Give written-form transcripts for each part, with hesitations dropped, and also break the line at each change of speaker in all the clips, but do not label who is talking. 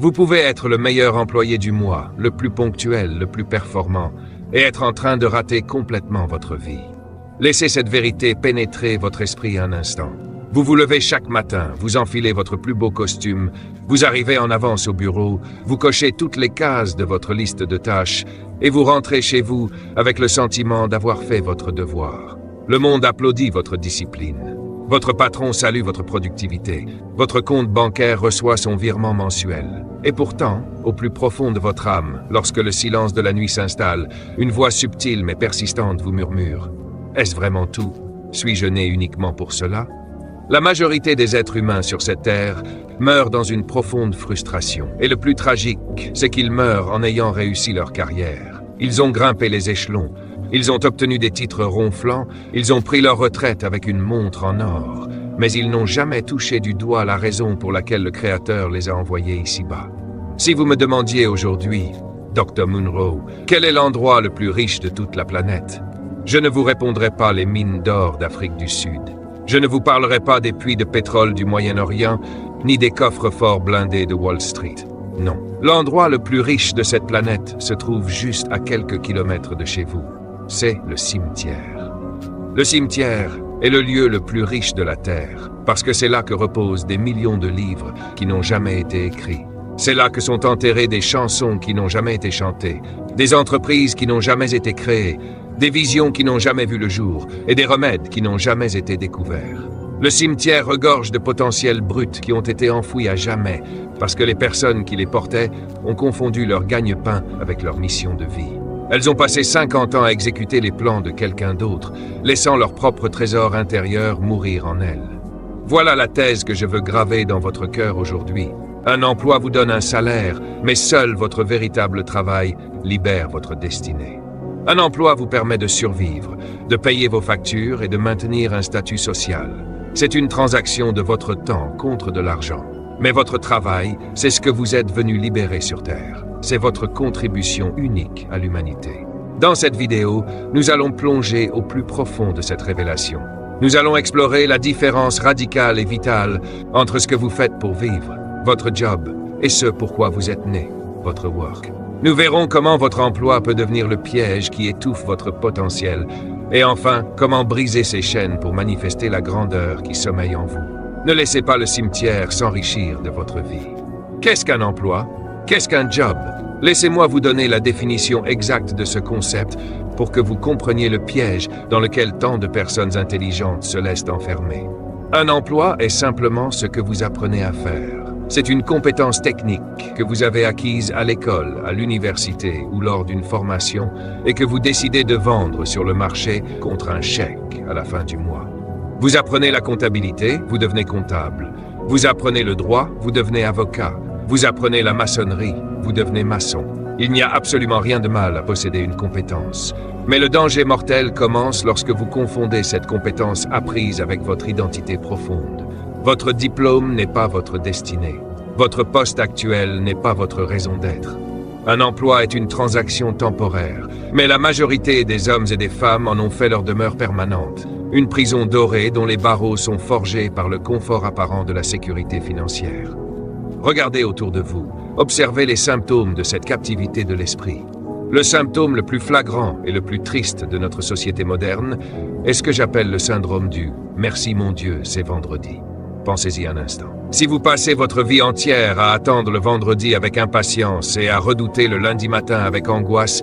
Vous pouvez être le meilleur employé du mois, le plus ponctuel, le plus performant, et être en train de rater complètement votre vie. Laissez cette vérité pénétrer votre esprit un instant. Vous vous levez chaque matin, vous enfilez votre plus beau costume, vous arrivez en avance au bureau, vous cochez toutes les cases de votre liste de tâches, et vous rentrez chez vous avec le sentiment d'avoir fait votre devoir. Le monde applaudit votre discipline. Votre patron salue votre productivité. Votre compte bancaire reçoit son virement mensuel. Et pourtant, au plus profond de votre âme, lorsque le silence de la nuit s'installe, une voix subtile mais persistante vous murmure « Est-ce vraiment tout? Suis-je né uniquement pour cela ?» La majorité des êtres humains sur cette terre meurent dans une profonde frustration. Et le plus tragique, c'est qu'ils meurent en ayant réussi leur carrière. Ils ont grimpé les échelons. Ils ont obtenu des titres ronflants, ils ont pris leur retraite avec une montre en or, mais ils n'ont jamais touché du doigt la raison pour laquelle le Créateur les a envoyés ici-bas. Si vous me demandiez aujourd'hui, Dr. Munro, quel est l'endroit le plus riche de toute la planète, je ne vous répondrai pas les mines d'or d'Afrique du Sud. Je ne vous parlerai pas des puits de pétrole du Moyen-Orient, ni des coffres-forts blindés de Wall Street. Non. L'endroit le plus riche de cette planète se trouve juste à quelques kilomètres de chez vous. C'est le cimetière. Le cimetière est le lieu le plus riche de la Terre, parce que c'est là que reposent des millions de livres qui n'ont jamais été écrits. C'est là que sont enterrées des chansons qui n'ont jamais été chantées, des entreprises qui n'ont jamais été créées, des visions qui n'ont jamais vu le jour, et des remèdes qui n'ont jamais été découverts. Le cimetière regorge de potentiels bruts qui ont été enfouis à jamais, parce que les personnes qui les portaient ont confondu leur gagne-pain avec leur mission de vie. Elles ont passé 50 ans à exécuter les plans de quelqu'un d'autre, laissant leur propre trésor intérieur mourir en elles. Voilà la thèse que je veux graver dans votre cœur aujourd'hui. Un emploi vous donne un salaire, mais seul votre véritable travail libère votre destinée. Un emploi vous permet de survivre, de payer vos factures et de maintenir un statut social. C'est une transaction de votre temps contre de l'argent. Mais votre travail, c'est ce que vous êtes venu libérer sur Terre. C'est votre contribution unique à l'humanité. Dans cette vidéo, nous allons plonger au plus profond de cette révélation. Nous allons explorer la différence radicale et vitale entre ce que vous faites pour vivre, votre job, et ce pourquoi vous êtes né, votre work. Nous verrons comment votre emploi peut devenir le piège qui étouffe votre potentiel, et enfin, comment briser ces chaînes pour manifester la grandeur qui sommeille en vous. Ne laissez pas le cimetière s'enrichir de votre vie. Qu'est-ce qu'un emploi? Qu'est-ce qu'un job? Laissez-moi vous donner la définition exacte de ce concept pour que vous compreniez le piège dans lequel tant de personnes intelligentes se laissent enfermer. Un emploi est simplement ce que vous apprenez à faire. C'est une compétence technique que vous avez acquise à l'école, à l'université ou lors d'une formation et que vous décidez de vendre sur le marché contre un chèque à la fin du mois. Vous apprenez la comptabilité, vous devenez comptable. Vous apprenez le droit, vous devenez avocat. Vous apprenez la maçonnerie, vous devenez maçon. Il n'y a absolument rien de mal à posséder une compétence. Mais le danger mortel commence lorsque vous confondez cette compétence apprise avec votre identité profonde. Votre diplôme n'est pas votre destinée. Votre poste actuel n'est pas votre raison d'être. Un emploi est une transaction temporaire, mais la majorité des hommes et des femmes en ont fait leur demeure permanente. Une prison dorée dont les barreaux sont forgés par le confort apparent de la sécurité financière. Regardez autour de vous, observez les symptômes de cette captivité de l'esprit. Le symptôme le plus flagrant et le plus triste de notre société moderne est ce que j'appelle le syndrome du « merci mon Dieu, c'est vendredi ». Pensez-y un instant. Si vous passez votre vie entière à attendre le vendredi avec impatience et à redouter le lundi matin avec angoisse,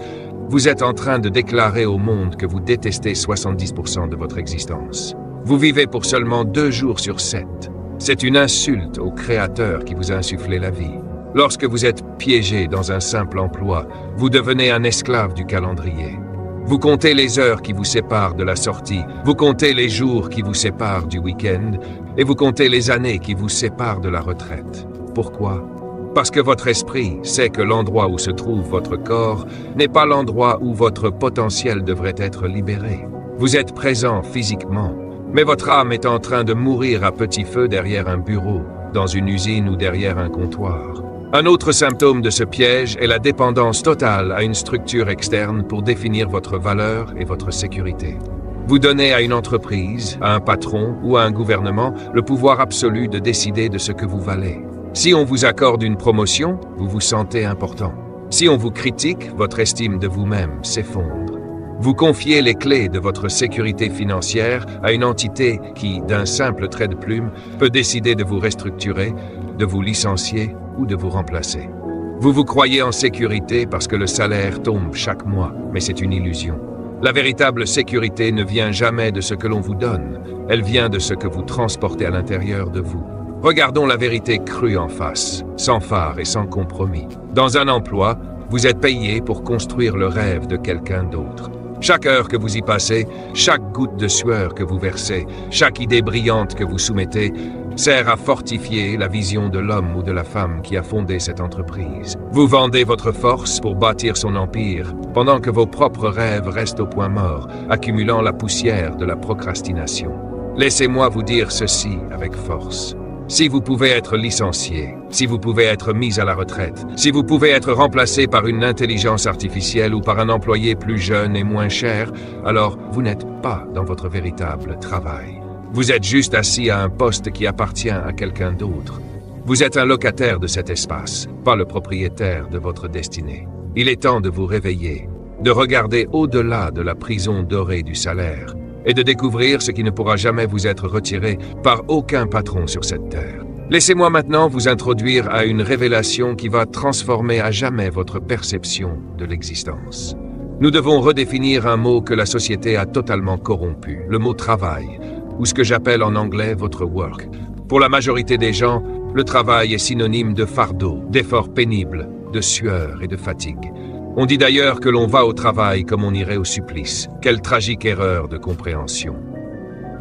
vous êtes en train de déclarer au monde que vous détestez 70% de votre existence. Vous vivez pour seulement 2 jours sur 7. C'est une insulte au Créateur qui vous a insufflé la vie. Lorsque vous êtes piégé dans un simple emploi, vous devenez un esclave du calendrier. Vous comptez les heures qui vous séparent de la sortie, vous comptez les jours qui vous séparent du week-end, et vous comptez les années qui vous séparent de la retraite. Pourquoi? Parce que votre esprit sait que l'endroit où se trouve votre corps n'est pas l'endroit où votre potentiel devrait être libéré. Vous êtes présent physiquement, mais votre âme est en train de mourir à petit feu derrière un bureau, dans une usine ou derrière un comptoir. Un autre symptôme de ce piège est la dépendance totale à une structure externe pour définir votre valeur et votre sécurité. Vous donnez à une entreprise, à un patron ou à un gouvernement le pouvoir absolu de décider de ce que vous valez. Si on vous accorde une promotion, vous vous sentez important. Si on vous critique, votre estime de vous-même s'effondre. Vous confiez les clés de votre sécurité financière à une entité qui, d'un simple trait de plume, peut décider de vous restructurer, de vous licencier ou de vous remplacer. Vous vous croyez en sécurité parce que le salaire tombe chaque mois, mais c'est une illusion. La véritable sécurité ne vient jamais de ce que l'on vous donne, elle vient de ce que vous transportez à l'intérieur de vous. Regardons la vérité crue en face, sans phare et sans compromis. Dans un emploi, vous êtes payé pour construire le rêve de quelqu'un d'autre. Chaque heure que vous y passez, chaque goutte de sueur que vous versez, chaque idée brillante que vous soumettez, sert à fortifier la vision de l'homme ou de la femme qui a fondé cette entreprise. Vous vendez votre force pour bâtir son empire, pendant que vos propres rêves restent au point mort, accumulant la poussière de la procrastination. Laissez-moi vous dire ceci avec force. Si vous pouvez être licencié, si vous pouvez être mis à la retraite, si vous pouvez être remplacé par une intelligence artificielle ou par un employé plus jeune et moins cher, alors vous n'êtes pas dans votre véritable travail. Vous êtes juste assis à un poste qui appartient à quelqu'un d'autre. Vous êtes un locataire de cet espace, pas le propriétaire de votre destinée. Il est temps de vous réveiller, de regarder au-delà de la prison dorée du salaire, et de découvrir ce qui ne pourra jamais vous être retiré par aucun patron sur cette terre. Laissez-moi maintenant vous introduire à une révélation qui va transformer à jamais votre perception de l'existence. Nous devons redéfinir un mot que la société a totalement corrompu, le mot travail, ou ce que j'appelle en anglais votre work. Pour la majorité des gens, le travail est synonyme de fardeau, d'efforts pénibles, de sueur et de fatigue. On dit d'ailleurs que l'on va au travail comme on irait au supplice. Quelle tragique erreur de compréhension.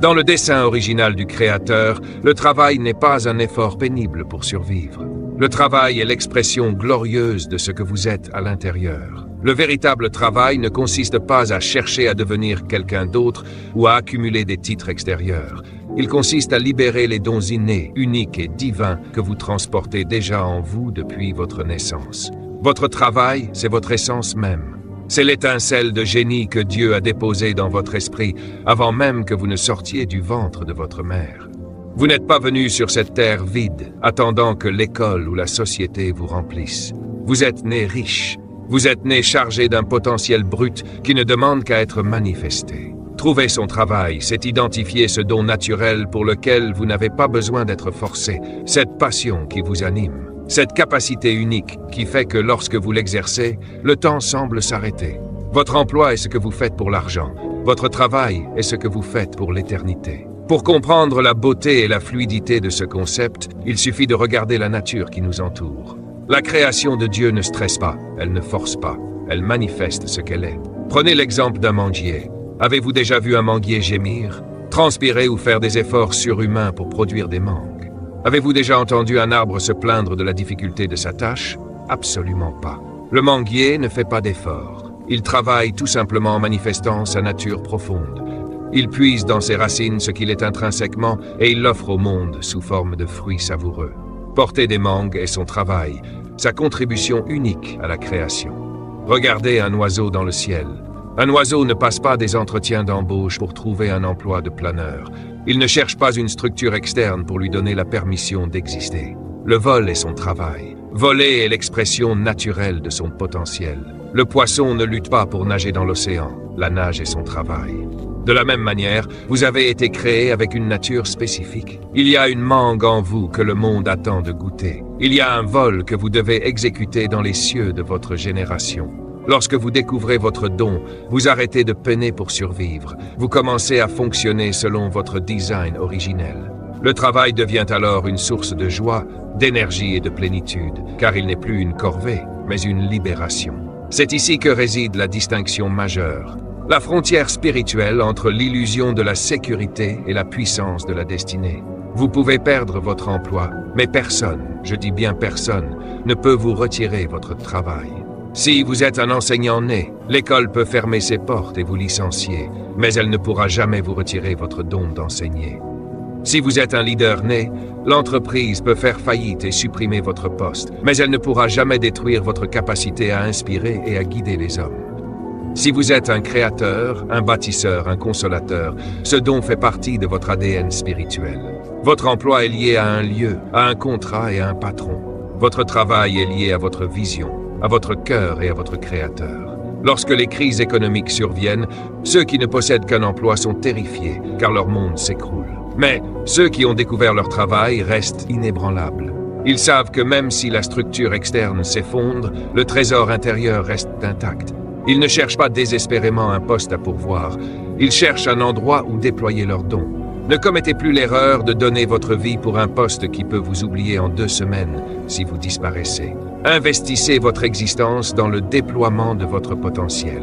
Dans le dessein original du Créateur, le travail n'est pas un effort pénible pour survivre. Le travail est l'expression glorieuse de ce que vous êtes à l'intérieur. Le véritable travail ne consiste pas à chercher à devenir quelqu'un d'autre ou à accumuler des titres extérieurs. Il consiste à libérer les dons innés, uniques et divins que vous transportez déjà en vous depuis votre naissance. Votre travail, c'est votre essence même. C'est l'étincelle de génie que Dieu a déposée dans votre esprit avant même que vous ne sortiez du ventre de votre mère. Vous n'êtes pas venu sur cette terre vide, attendant que l'école ou la société vous remplisse. Vous êtes né riche. Vous êtes né chargé d'un potentiel brut qui ne demande qu'à être manifesté. Trouver son travail, c'est identifier ce don naturel pour lequel vous n'avez pas besoin d'être forcé, cette passion qui vous anime. Cette capacité unique qui fait que lorsque vous l'exercez, le temps semble s'arrêter. Votre emploi est ce que vous faites pour l'argent. Votre travail est ce que vous faites pour l'éternité. Pour comprendre la beauté et la fluidité de ce concept, il suffit de regarder la nature qui nous entoure. La création de Dieu ne stresse pas, elle ne force pas, elle manifeste ce qu'elle est. Prenez l'exemple d'un manguier. Avez-vous déjà vu un manguier gémir, transpirer ou faire des efforts surhumains pour produire des mangues? Avez-vous déjà entendu un arbre se plaindre de la difficulté de sa tâche? Absolument pas. Le manguier ne fait pas d'efforts. Il travaille tout simplement en manifestant sa nature profonde. Il puise dans ses racines ce qu'il est intrinsèquement et il l'offre au monde sous forme de fruits savoureux. Porter des mangues est son travail, sa contribution unique à la création. Regardez un oiseau dans le ciel. Un oiseau ne passe pas des entretiens d'embauche pour trouver un emploi de planeur. Il ne cherche pas une structure externe pour lui donner la permission d'exister. Le vol est son travail. Voler est l'expression naturelle de son potentiel. Le poisson ne lutte pas pour nager dans l'océan. La nage est son travail. De la même manière, vous avez été créé avec une nature spécifique. Il y a une mangue en vous que le monde attend de goûter. Il y a un vol que vous devez exécuter dans les cieux de votre génération. Lorsque vous découvrez votre don, vous arrêtez de peiner pour survivre. Vous commencez à fonctionner selon votre design originel. Le travail devient alors une source de joie, d'énergie et de plénitude, car il n'est plus une corvée, mais une libération. C'est ici que réside la distinction majeure. La frontière spirituelle entre l'illusion de la sécurité et la puissance de la destinée. Vous pouvez perdre votre emploi, mais personne, je dis bien personne, ne peut vous retirer votre travail. Si vous êtes un enseignant né, l'école peut fermer ses portes et vous licencier, mais elle ne pourra jamais vous retirer votre don d'enseigner. Si vous êtes un leader né, l'entreprise peut faire faillite et supprimer votre poste, mais elle ne pourra jamais détruire votre capacité à inspirer et à guider les hommes. Si vous êtes un créateur, un bâtisseur, un consolateur, ce don fait partie de votre ADN spirituel. Votre emploi est lié à un lieu, à un contrat et à un patron. Votre travail est lié à votre vision, à votre cœur et à votre créateur. Lorsque les crises économiques surviennent, ceux qui ne possèdent qu'un emploi sont terrifiés, car leur monde s'écroule. Mais ceux qui ont découvert leur travail restent inébranlables. Ils savent que même si la structure externe s'effondre, le trésor intérieur reste intact. Ils ne cherchent pas désespérément un poste à pourvoir. Ils cherchent un endroit où déployer leurs dons. Ne commettez plus l'erreur de donner votre vie pour un poste qui peut vous oublier en 2 semaines si vous disparaissez. Investissez votre existence dans le déploiement de votre potentiel.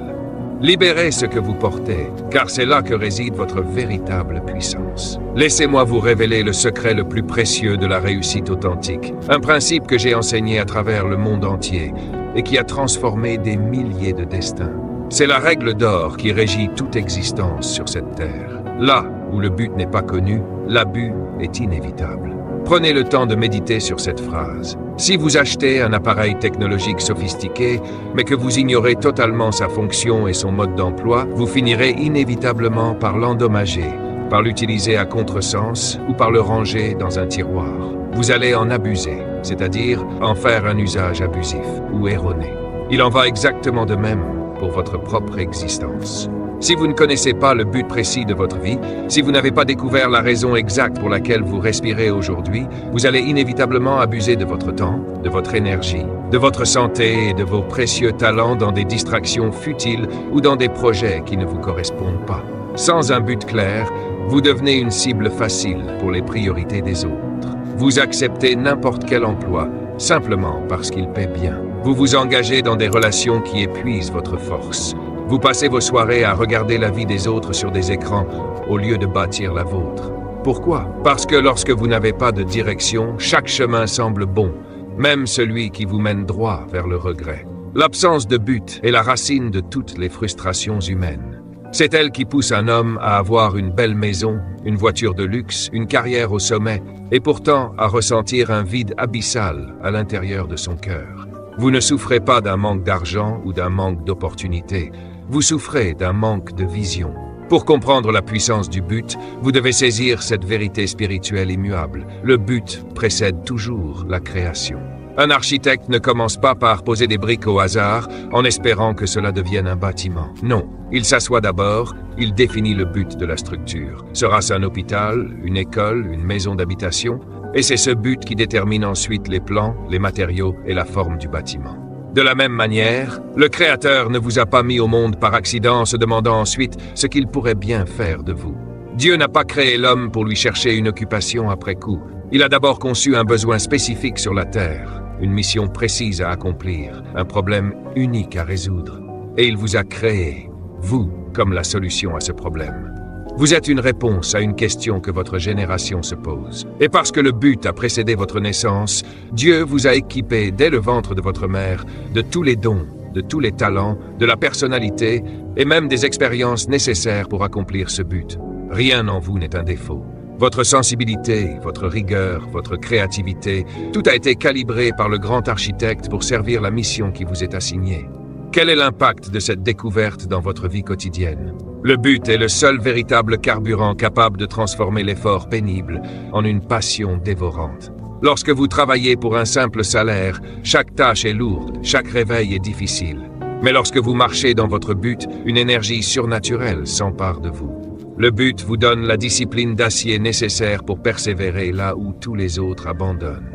Libérez ce que vous portez, car c'est là que réside votre véritable puissance. Laissez-moi vous révéler le secret le plus précieux de la réussite authentique, un principe que j'ai enseigné à travers le monde entier et qui a transformé des milliers de destins. C'est la règle d'or qui régit toute existence sur cette terre. Là où le but n'est pas connu, l'abus est inévitable. Prenez le temps de méditer sur cette phrase. Si vous achetez un appareil technologique sophistiqué, mais que vous ignorez totalement sa fonction et son mode d'emploi, vous finirez inévitablement par l'endommager, par l'utiliser à contresens ou par le ranger dans un tiroir. Vous allez en abuser, c'est-à-dire en faire un usage abusif ou erroné. Il en va exactement de même pour votre propre existence. Si vous ne connaissez pas le but précis de votre vie, si vous n'avez pas découvert la raison exacte pour laquelle vous respirez aujourd'hui, vous allez inévitablement abuser de votre temps, de votre énergie, de votre santé et de vos précieux talents dans des distractions futiles ou dans des projets qui ne vous correspondent pas. Sans un but clair, vous devenez une cible facile pour les priorités des autres. Vous acceptez n'importe quel emploi, simplement parce qu'il paie bien. Vous vous engagez dans des relations qui épuisent votre force. Vous passez vos soirées à regarder la vie des autres sur des écrans au lieu de bâtir la vôtre. Pourquoi? Parce que lorsque vous n'avez pas de direction, chaque chemin semble bon, même celui qui vous mène droit vers le regret. L'absence de but est la racine de toutes les frustrations humaines. C'est elle qui pousse un homme à avoir une belle maison, une voiture de luxe, une carrière au sommet, et pourtant à ressentir un vide abyssal à l'intérieur de son cœur. Vous ne souffrez pas d'un manque d'argent ou d'un manque d'opportunités. Vous souffrez d'un manque de vision. Pour comprendre la puissance du but, vous devez saisir cette vérité spirituelle immuable. Le but précède toujours la création. Un architecte ne commence pas par poser des briques au hasard en espérant que cela devienne un bâtiment. Non, il s'assoit d'abord, il définit le but de la structure. Sera-ce un hôpital, une école, une maison d'habitation? Et c'est ce but qui détermine ensuite les plans, les matériaux et la forme du bâtiment. De la même manière, le Créateur ne vous a pas mis au monde par accident en se demandant ensuite ce qu'il pourrait bien faire de vous. Dieu n'a pas créé l'homme pour lui chercher une occupation après coup. Il a d'abord conçu un besoin spécifique sur la terre, une mission précise à accomplir, un problème unique à résoudre. Et il vous a créé, vous, comme la solution à ce problème. Vous êtes une réponse à une question que votre génération se pose. Et parce que le but a précédé votre naissance, Dieu vous a équipé dès le ventre de votre mère de tous les dons, de tous les talents, de la personnalité et même des expériences nécessaires pour accomplir ce but. Rien en vous n'est un défaut. Votre sensibilité, votre rigueur, votre créativité, tout a été calibré par le grand architecte pour servir la mission qui vous est assignée. Quel est l'impact de cette découverte dans votre vie quotidienne? Le but est le seul véritable carburant capable de transformer l'effort pénible en une passion dévorante. Lorsque vous travaillez pour un simple salaire, chaque tâche est lourde, chaque réveil est difficile. Mais lorsque vous marchez dans votre but, une énergie surnaturelle s'empare de vous. Le but vous donne la discipline d'acier nécessaire pour persévérer là où tous les autres abandonnent.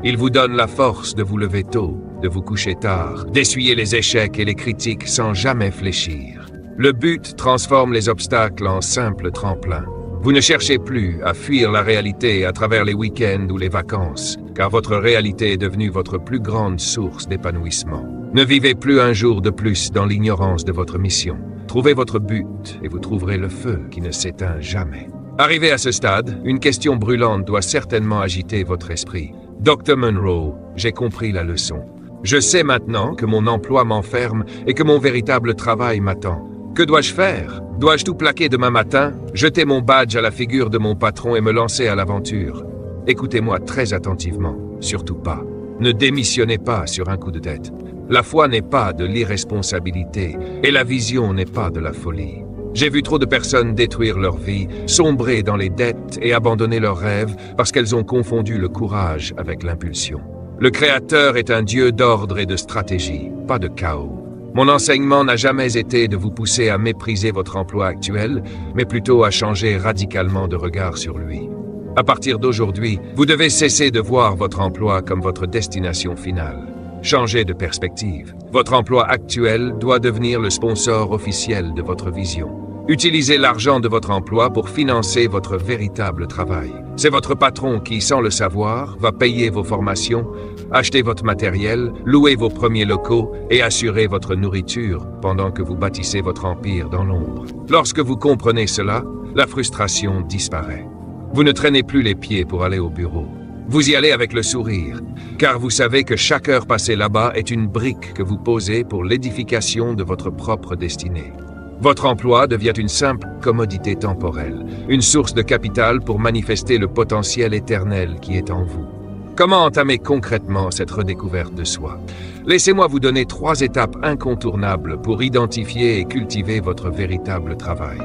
Il vous donne la force de vous lever tôt, de vous coucher tard, d'essuyer les échecs et les critiques sans jamais fléchir. Le but transforme les obstacles en simples tremplins. Vous ne cherchez plus à fuir la réalité à travers les week-ends ou les vacances, car votre réalité est devenue votre plus grande source d'épanouissement. Ne vivez plus un jour de plus dans l'ignorance de votre mission. Trouvez votre but et vous trouverez le feu qui ne s'éteint jamais. Arrivé à ce stade, une question brûlante doit certainement agiter votre esprit. Dr. Monroe, j'ai compris la leçon. Je sais maintenant que mon emploi m'enferme et que mon véritable travail m'attend. Que dois-je faire? Dois-je tout plaquer demain matin, jeter mon badge à la figure de mon patron et me lancer à l'aventure? Écoutez-moi très attentivement, surtout pas. Ne démissionnez pas sur un coup de tête. La foi n'est pas de l'irresponsabilité et la vision n'est pas de la folie. J'ai vu trop de personnes détruire leur vie, sombrer dans les dettes et abandonner leurs rêves parce qu'elles ont confondu le courage avec l'impulsion. Le Créateur est un Dieu d'ordre et de stratégie, pas de chaos. Mon enseignement n'a jamais été de vous pousser à mépriser votre emploi actuel, mais plutôt à changer radicalement de regard sur lui. À partir d'aujourd'hui, vous devez cesser de voir votre emploi comme votre destination finale. Changez de perspective. Votre emploi actuel doit devenir le sponsor officiel de votre vision. Utilisez l'argent de votre emploi pour financer votre véritable travail. C'est votre patron qui, sans le savoir, va payer vos formations, acheter votre matériel, louer vos premiers locaux et assurer votre nourriture pendant que vous bâtissez votre empire dans l'ombre. Lorsque vous comprenez cela, la frustration disparaît. Vous ne traînez plus les pieds pour aller au bureau. Vous y allez avec le sourire, car vous savez que chaque heure passée là-bas est une brique que vous posez pour l'édification de votre propre destinée. Votre emploi devient une simple commodité temporelle, une source de capital pour manifester le potentiel éternel qui est en vous. Comment entamer concrètement cette redécouverte de soi? Laissez-moi vous donner 3 étapes incontournables pour identifier et cultiver votre véritable travail.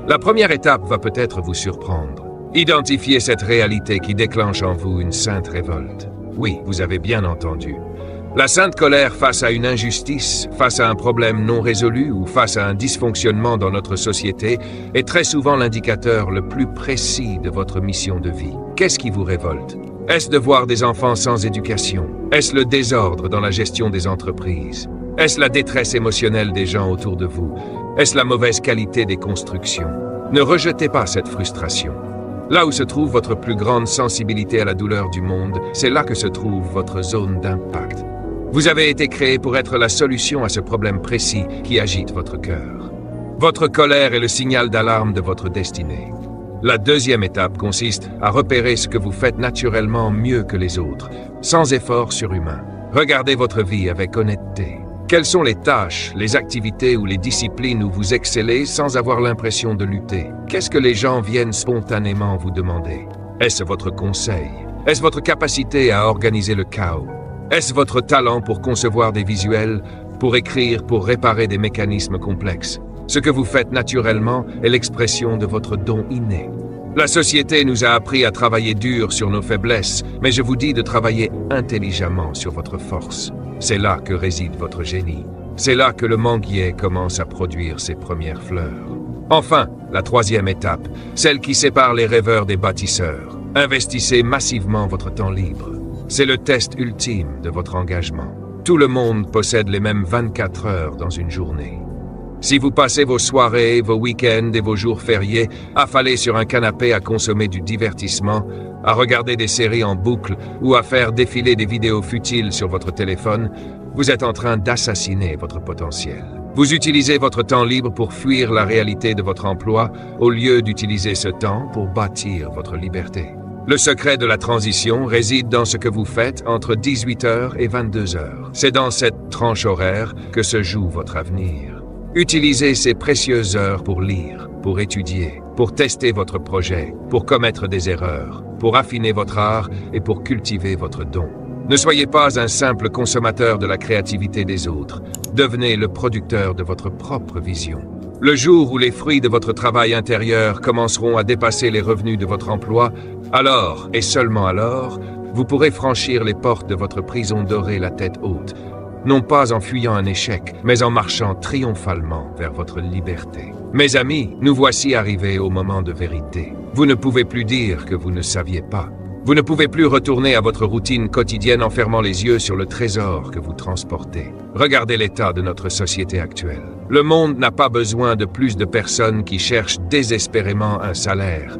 La première étape va peut-être vous surprendre. Identifiez cette réalité qui déclenche en vous une sainte révolte. Oui, vous avez bien entendu. La sainte colère face à une injustice, face à un problème non résolu ou face à un dysfonctionnement dans notre société est très souvent l'indicateur le plus précis de votre mission de vie. Qu'est-ce qui vous révolte? Est-ce de voir des enfants sans éducation? Est-ce le désordre dans la gestion des entreprises? Est-ce la détresse émotionnelle des gens autour de vous? Est-ce la mauvaise qualité des constructions? Ne rejetez pas cette frustration. Là où se trouve votre plus grande sensibilité à la douleur du monde, c'est là que se trouve votre zone d'impact. Vous avez été créé pour être la solution à ce problème précis qui agite votre cœur. Votre colère est le signal d'alarme de votre destinée. La deuxième étape consiste à repérer ce que vous faites naturellement mieux que les autres, sans effort surhumain. Regardez votre vie avec honnêteté. Quelles sont les tâches, les activités ou les disciplines où vous excellez sans avoir l'impression de lutter? Qu'est-ce que les gens viennent spontanément vous demander? Est-ce votre conseil? Est-ce votre capacité à organiser le chaos? Est-ce votre talent pour concevoir des visuels, pour écrire, pour réparer des mécanismes complexes? Ce que vous faites naturellement est l'expression de votre don inné. La société nous a appris à travailler dur sur nos faiblesses, mais je vous dis de travailler intelligemment sur votre force. C'est là que réside votre génie. C'est là que le manguier commence à produire ses premières fleurs. Enfin, la troisième étape, celle qui sépare les rêveurs des bâtisseurs. Investissez massivement votre temps libre. C'est le test ultime de votre engagement. Tout le monde possède les mêmes 24 heures dans une journée. Si vous passez vos soirées, vos week-ends et vos jours fériés affalés sur un canapé à consommer du divertissement, à regarder des séries en boucle ou à faire défiler des vidéos futiles sur votre téléphone, vous êtes en train d'assassiner votre potentiel. Vous utilisez votre temps libre pour fuir la réalité de votre emploi au lieu d'utiliser ce temps pour bâtir votre liberté. Le secret de la transition réside dans ce que vous faites entre 18h et 22h. C'est dans cette tranche horaire que se joue votre avenir. Utilisez ces précieuses heures pour lire, pour étudier, pour tester votre projet, pour commettre des erreurs, pour affiner votre art et pour cultiver votre don. Ne soyez pas un simple consommateur de la créativité des autres. Devenez le producteur de votre propre vision. Le jour où les fruits de votre travail intérieur commenceront à dépasser les revenus de votre emploi, alors, et seulement alors, vous pourrez franchir les portes de votre prison dorée la tête haute, non pas en fuyant un échec, mais en marchant triomphalement vers votre liberté. Mes amis, nous voici arrivés au moment de vérité. Vous ne pouvez plus dire que vous ne saviez pas. Vous ne pouvez plus retourner à votre routine quotidienne en fermant les yeux sur le trésor que vous transportez. Regardez l'état de notre société actuelle. Le monde n'a pas besoin de plus de personnes qui cherchent désespérément un salaire,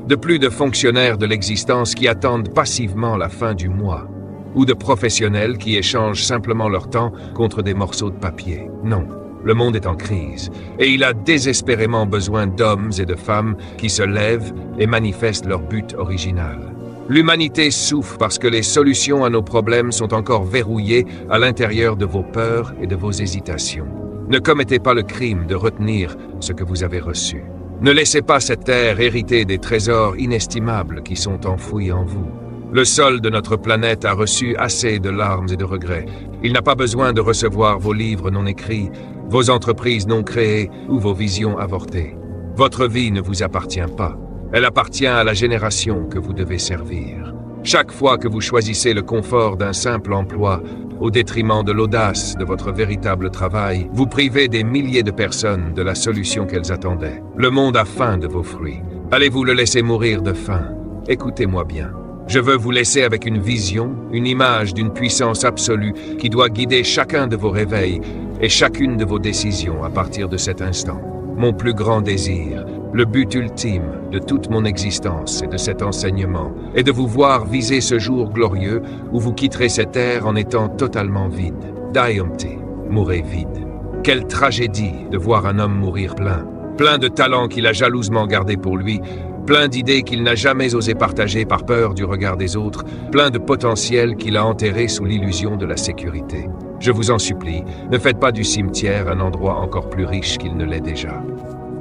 de plus de fonctionnaires de l'existence qui attendent passivement la fin du mois, ou de professionnels qui échangent simplement leur temps contre des morceaux de papier. Non, le monde est en crise, et il a désespérément besoin d'hommes et de femmes qui se lèvent et manifestent leur but original. L'humanité souffre parce que les solutions à nos problèmes sont encore verrouillées à l'intérieur de vos peurs et de vos hésitations. Ne commettez pas le crime de retenir ce que vous avez reçu. Ne laissez pas cette terre hériter des trésors inestimables qui sont enfouis en vous. Le sol de notre planète a reçu assez de larmes et de regrets. Il n'a pas besoin de recevoir vos livres non écrits, vos entreprises non créées ou vos visions avortées. Votre vie ne vous appartient pas. Elle appartient à la génération que vous devez servir. Chaque fois que vous choisissez le confort d'un simple emploi, au détriment de l'audace de votre véritable travail, vous privez des milliers de personnes de la solution qu'elles attendaient. Le monde a faim de vos fruits. Allez-vous le laisser mourir de faim? Écoutez-moi bien. Je veux vous laisser avec une vision, une image d'une puissance absolue qui doit guider chacun de vos réveils et chacune de vos décisions à partir de cet instant. Mon plus grand désir, le but ultime de toute mon existence et de cet enseignement, est de vous voir viser ce jour glorieux où vous quitterez cette terre en étant totalement vide. Die empty, mourrez vide. Quelle tragédie de voir un homme mourir plein de talents qu'il a jalousement gardés pour lui, plein d'idées qu'il n'a jamais osé partager par peur du regard des autres, plein de potentiel qu'il a enterré sous l'illusion de la sécurité. Je vous en supplie, ne faites pas du cimetière un endroit encore plus riche qu'il ne l'est déjà.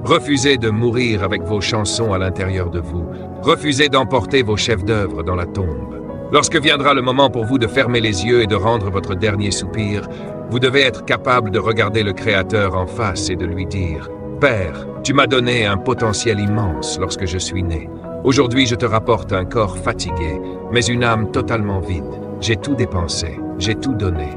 Refusez de mourir avec vos chansons à l'intérieur de vous. Refusez d'emporter vos chefs-d'œuvre dans la tombe. Lorsque viendra le moment pour vous de fermer les yeux et de rendre votre dernier soupir, vous devez être capable de regarder le Créateur en face et de lui dire « Père, tu m'as donné un potentiel immense lorsque je suis né. Aujourd'hui, je te rapporte un corps fatigué, mais une âme totalement vide. J'ai tout dépensé, j'ai tout donné.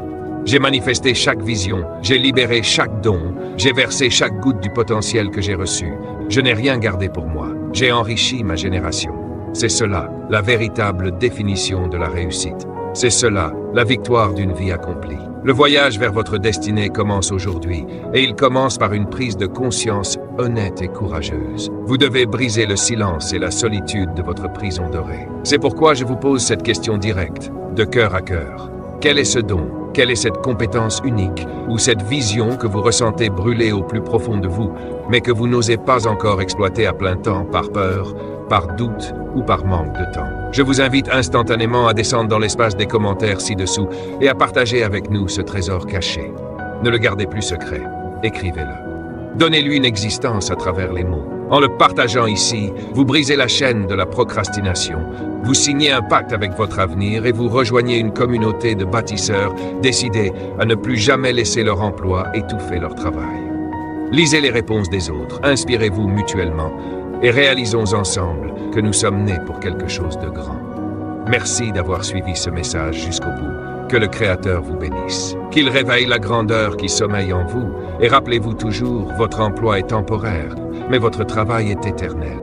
J'ai manifesté chaque vision, j'ai libéré chaque don, j'ai versé chaque goutte du potentiel que j'ai reçu. Je n'ai rien gardé pour moi, j'ai enrichi ma génération. C'est cela, la véritable définition de la réussite. C'est cela, la victoire d'une vie accomplie. Le voyage vers votre destinée commence aujourd'hui, et il commence par une prise de conscience honnête et courageuse. Vous devez briser le silence et la solitude de votre prison dorée. C'est pourquoi je vous pose cette question directe, de cœur à cœur. Quel est ce don? Quelle est cette compétence unique ou cette vision que vous ressentez brûler au plus profond de vous, mais que vous n'osez pas encore exploiter à plein temps par peur, par doute ou par manque de temps? Je vous invite instantanément à descendre dans l'espace des commentaires ci-dessous et à partager avec nous ce trésor caché. Ne le gardez plus secret, écrivez-le. Donnez-lui une existence à travers les mots. En le partageant ici, vous brisez la chaîne de la procrastination, vous signez un pacte avec votre avenir et vous rejoignez une communauté de bâtisseurs décidés à ne plus jamais laisser leur emploi étouffer leur travail. Lisez les réponses des autres, inspirez-vous mutuellement et réalisons ensemble que nous sommes nés pour quelque chose de grand. Merci d'avoir suivi ce message jusqu'au bout. Que le Créateur vous bénisse. Qu'il réveille la grandeur qui sommeille en vous. Et rappelez-vous toujours, votre emploi est temporaire, mais votre travail est éternel.